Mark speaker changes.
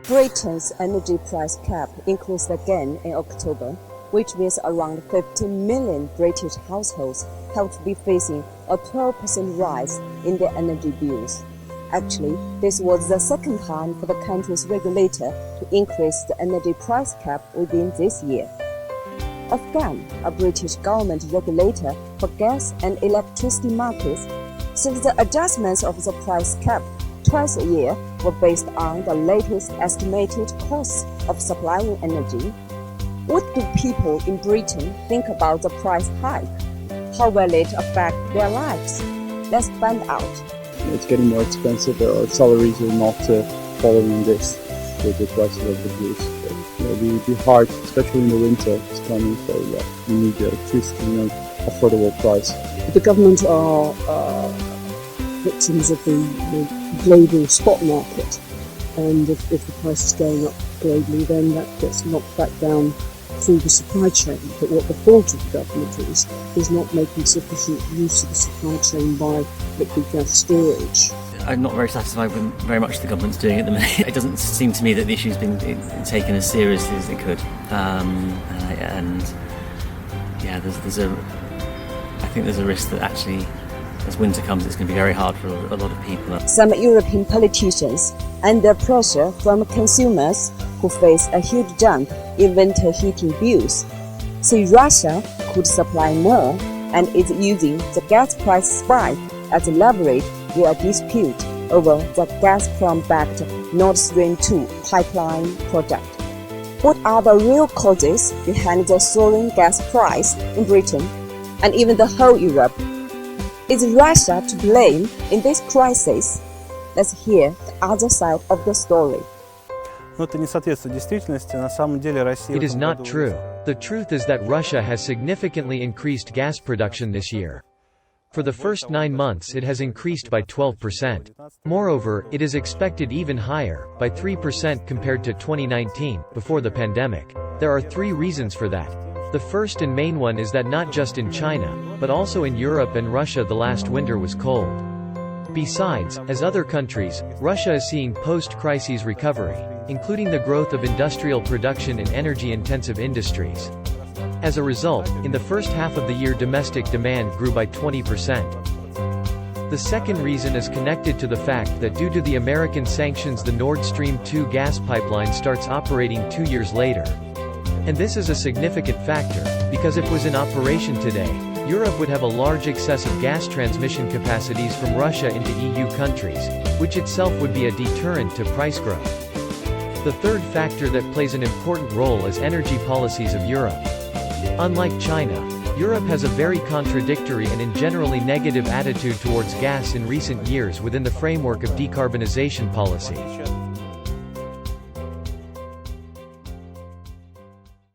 Speaker 1: Britain's energy price cap increased again in October, which means around 15 million British households have to be facing a 12% rise in their energy bills. Actually, this was the second time for the country's regulator to increase the energy price cap within this year. Ofgem, a British government regulator for gas and electricity markets, says the adjustments of the price cap twice a year were based on the latest estimated costs of supplying energy. What do people in Britain think about the price hike? How will it affect their lives? Let's find out.
Speaker 2: It's getting more expensive. Our salaries are not following this with the prices of the goods. It'll be hard, especially in the winter. It's coming, so we need electricity in an affordable price.
Speaker 3: The government are victims of the global spot market, and if the price is going up globally, then that gets knocked back down through the supply chain. But what the fault of the government is not making sufficient use of the supply chain by liquid gas storage.
Speaker 4: I'm not very satisfied with very much the government's doing at the minute. It doesn't seem to me that the issue's been taken as seriously as it could. I think there's a risk that actually, as winter comes, it's going to be very hard for a lot of people.
Speaker 1: Some European politicians, under pressure from consumers who face a huge jump in winter heating bills, say Russia could supply more and is using the gas price spike as leverage in a dispute over the Gazprom-backed Nord Stream 2 pipeline project. What are the real causes behind the soaring gas price in Britain and even the whole Europe? Is Russia to blame in this crisis? Let's hear the other side of the story.
Speaker 5: It is not true. The truth is that Russia has significantly increased gas production this year. For the first 9 months it has increased by 12%. Moreover, it is expected even higher, by 3% compared to 2019, before the pandemic. There are 3 reasons for that. The first and main one is that not just in China, but also in Europe and Russia the last winter was cold. Besides, as other countries, Russia is seeing post-crises recovery, including the growth of industrial production in energy-intensive industries. As a result, in the first half of the year domestic demand grew by 20%. The second reason is connected to the fact that due to the American sanctions the Nord Stream 2 gas pipeline starts operating 2 years later. And this is a significant factor, because if it was in operation today, Europe would have a large excess of gas transmission capacities from Russia into EU countries, which itself would be a deterrent to price growth. The third factor that plays an important role is energy policies of Europe. Unlike China, Europe has a very contradictory and in generally negative attitude towards gas in recent years within the framework of decarbonization policy.